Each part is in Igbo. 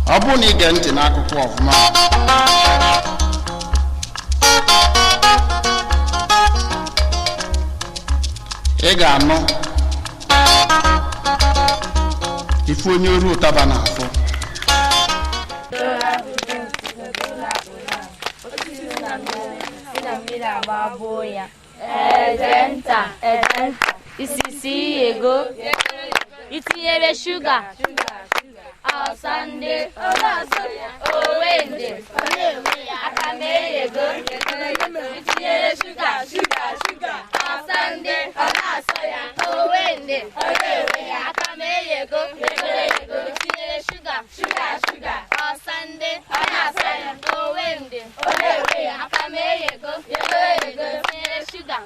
ọ bụ na ige ntị n'akụkọ ọfụma ị ga-anụ ife onye oru ụtaba n'afọ Edenta, isisi ego, itinyere shuga, asande, owende, akame ego, itinyere shuga, asande, owende, akame ego, itinyere shuga, asande, owende, akame ego, sugar,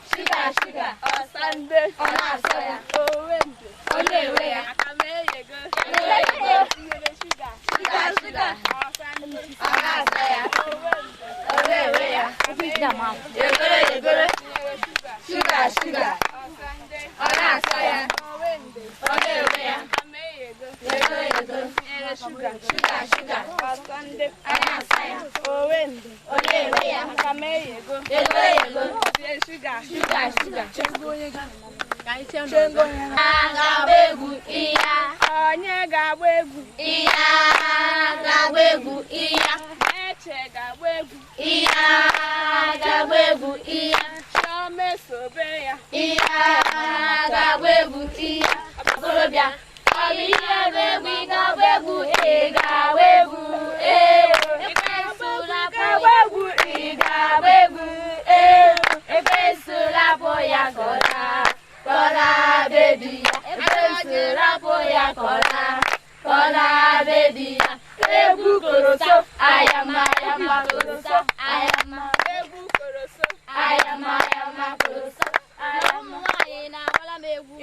Sunday, sugar, Agabegu iya, onye gabegu iya, gabegu iya, eche gabegu iya, gabegu iya, shome sobeya iya, gabegu iya, akorobia, obiye begu gabegu gabegu ekesula gabegu gabegu ekesula boya gora. Kona baby, Kona baby, Ebu Koroso, I am Koroso, Ebu Koroso, I am Koroso, I am Mayena, Walamebu,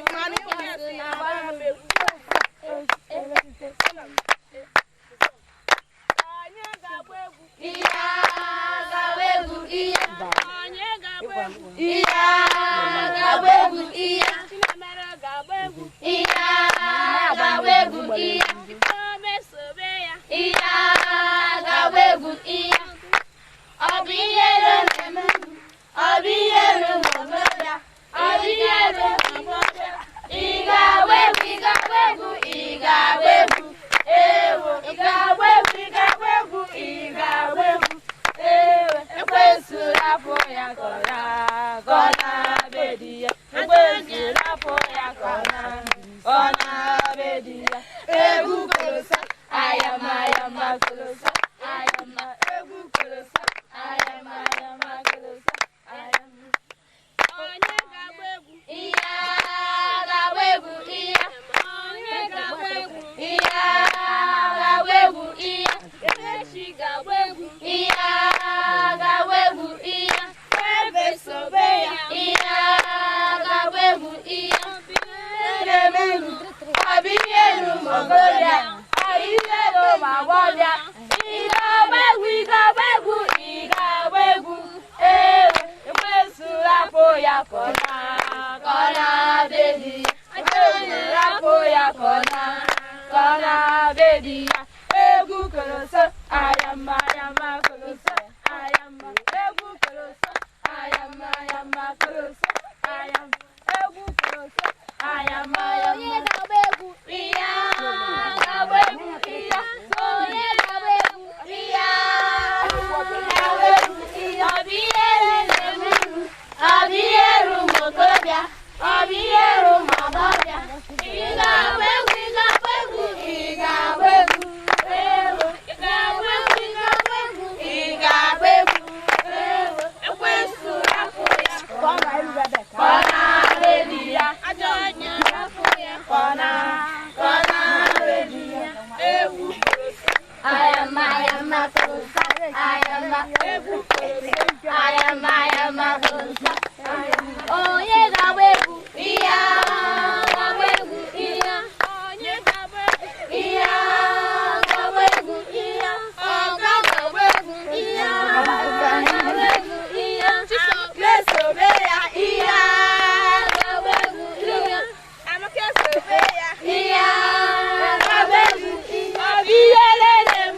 Yeah.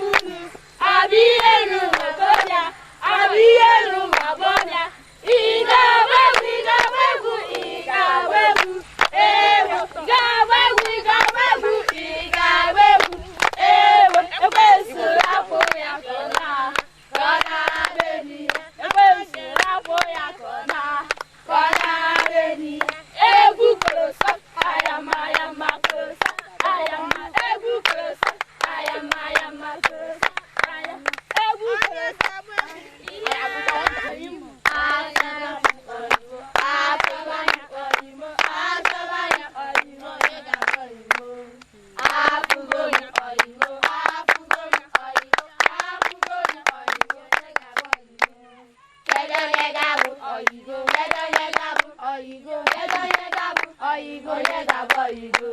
oyibo onye ga-abụ oyibo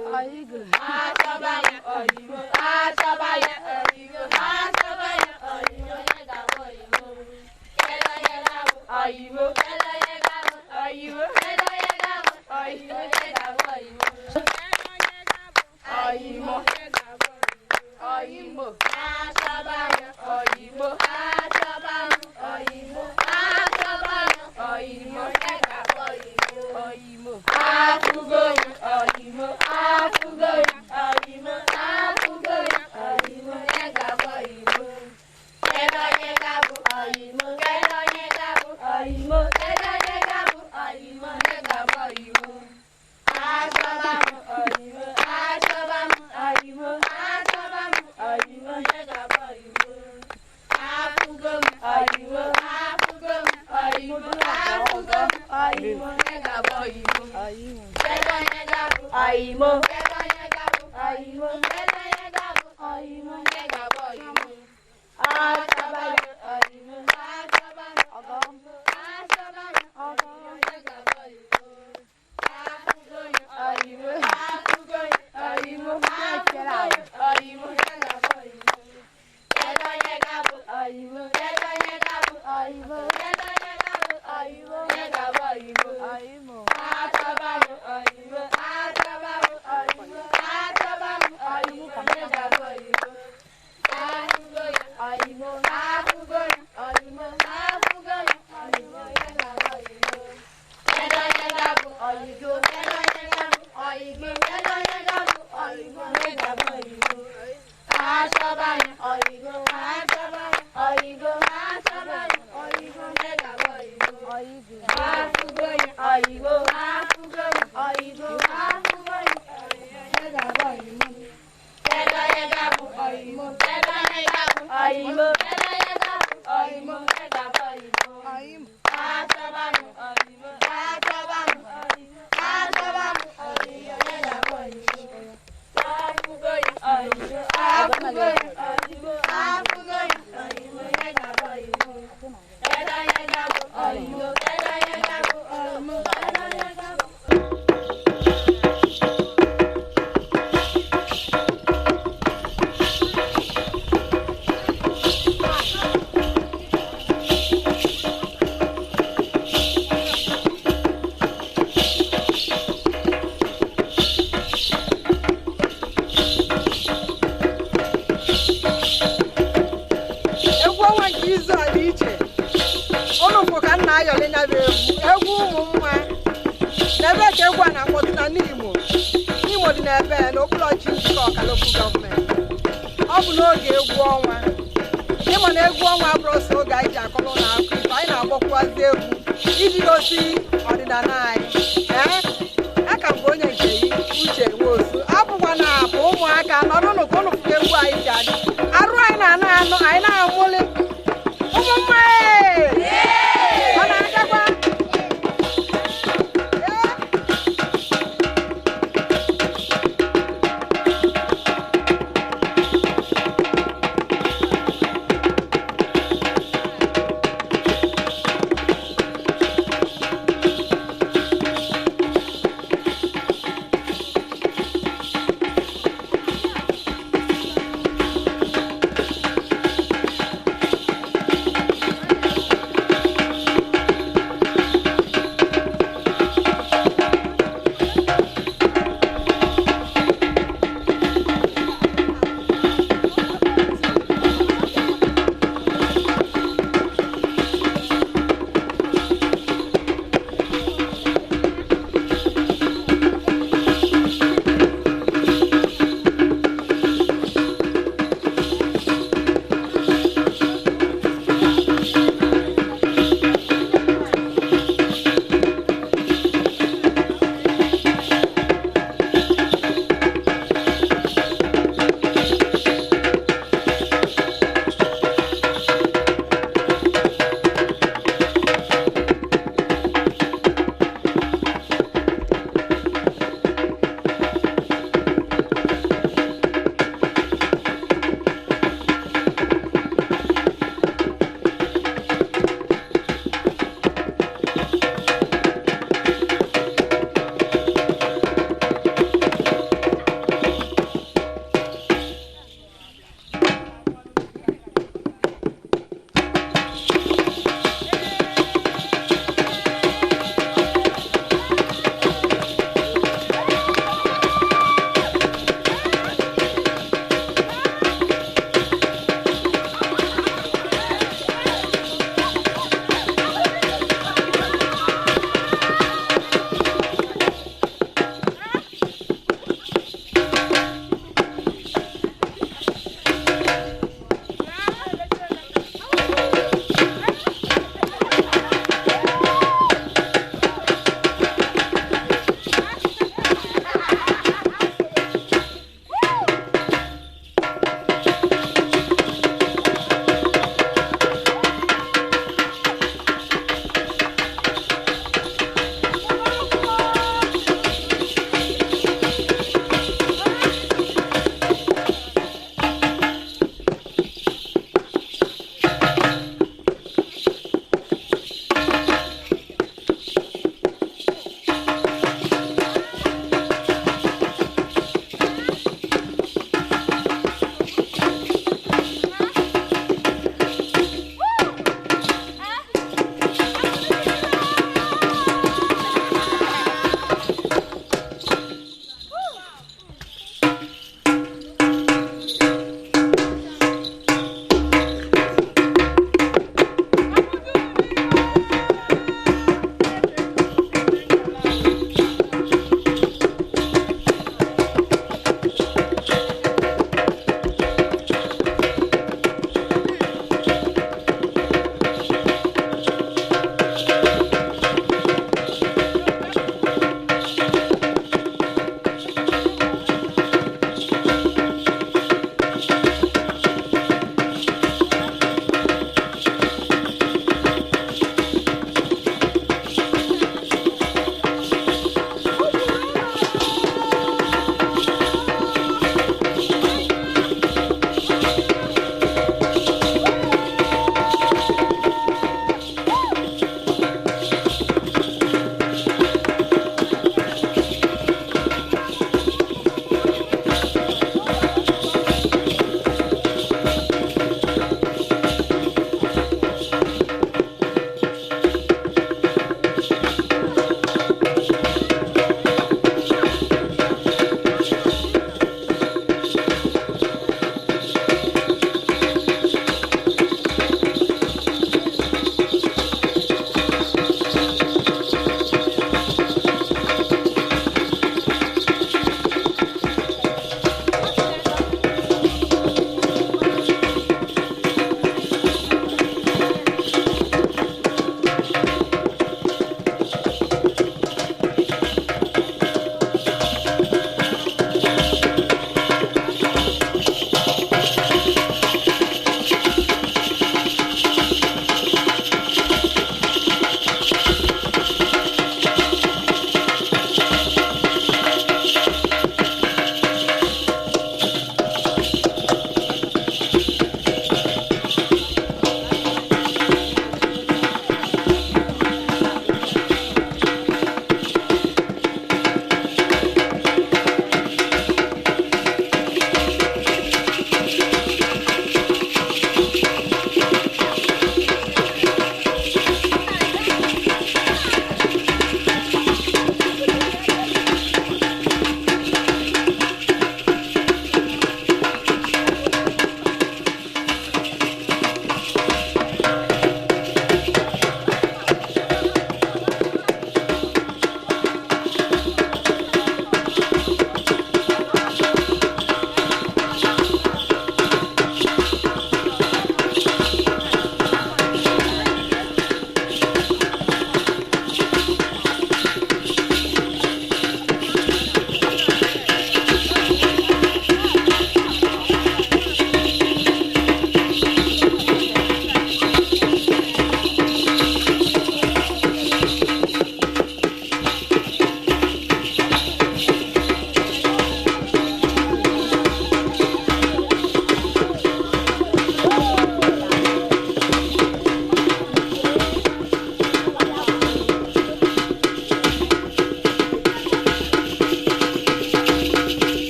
achọbanye oyibo achọbanye oyibo achọbanye oyibo onye ga-abụ oyibo kedu onye ga-abụ oyibo kedu onye ga-abụ oyibo kedu onye ga-abụ oyibo onye ga-abụ oyibo oyibo oyibo achọbanye oyibo achọbanye oyibo achọbanye oyibo onye ga-abụ oyibo oyibo afụgoyi oyibo afụgoyi oyibo afụgoyi oyibo onye ga-abụ oyibo kedu onye ga-abụ oyibo kedu onye ga-abụ oyibo kedu onye ga-abụ oyibo onye ga-abụ oyibo achọbanye oyibo achọbanye oyibo achọbanye oyibo onye ga-abụ oyibo afụgoyi oyibo afụgoyi oyibo afụgoyi oyibo onye ga-abụ oyibo kedu onye ga-abụ oyibo kedu onye ga-abụ oyibo kedu onye ga-abụ oyibo onye ga-abụ oyibo achọbanye oyibo achọbanye oyibo achọbanye oyibo onye ga-abụ oyibo afụgoyi oyibo afụgoyi oyibo afụgoyi oyibo onye ga-abụ oyibo kedu onye ga-abụ oyibo kedu onye ga-abụ oyibo kedu onye ga-abụ oyibo onye ga-abụ oyibo achọbanye oyibo achọbanye oyibo achọbanye oyibo onye ga-abụ oyibo afụgoyi oyibo afụgoyi oyibo afụgoyi oyibo onye ga-abụ oyibo kedu onye ga-abụ oyibo kedu onye ga-abụ oyibo kedu onye ga-abụ oyibo onye ga-abụ oyibo achọbanye oyibo achọbanye oyibo achọbanye oyibo onye ga-abụ oyibo afụgoyi oyibo afụgoyi oyibo afụgoyi onye ga-abụ oyibo kedu onye ga-abụ oyibo kedu onye ga-abụ oyibo kedu onye ga-abụ oyibo onye ga-abụ oyibo achọbanye oyibo achọbanye oyibo achọbanye oyibo onye ga-abụ oyibo afụgoyi oyibo afụgoyi oyibo afụgoyi oyibo onye ga-abụ oyibo kedu onye ga-abụ oyibo kedu onye ga-abụ oyibo kedu onye ga-abụ egwu ọnwa nke izu a dị iche ụnụkwụ ka nna ayọle ya bụ egwu ụmụ nwa n'ebe ka egwu a na-akpọtụ na n'Imo dị n'ebe n'okpulọchi njikọ ọkalopu gọọmenti ọ bụ n'oge egwu ọnwa ịma na egwu ọnwa abụrụ so oge anyị ji akọrọ na akụ ifo anyị na-agbakwazi egwu iji gosi ọdịnala anyị ya ka mgbe onye nke yi Uche Nwosu abụkwa na apụ ụmụaka nọrụnụ ka ụnụ fụta egwu anyị ji adị arụ anyị na-ana anụ anyị na-amụli ụmụ mma ọ na-agakwa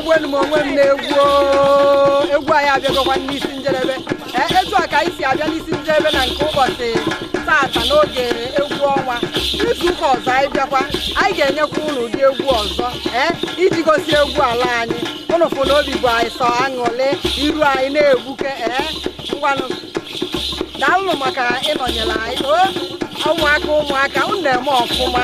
egwenu m onwe m na-egwu egwu anyị abịagokwa n'isi njedebe etu a ka anyị si abịa n'isi njedebe na nke ụbọchị taata n'oge egwu ọnwa izu ụka ọzọ anyị bịakwa anyị ga-enyekwa unu ụdị egwu ọzọ iji gosi egwu ala anyị unu fụ na obi bụ anyị sọ aṅụrị iru anyị na-egbuke ngwanụ daalụ maka ịnọnyere anyị ụmụaka unu na-eme ọfụma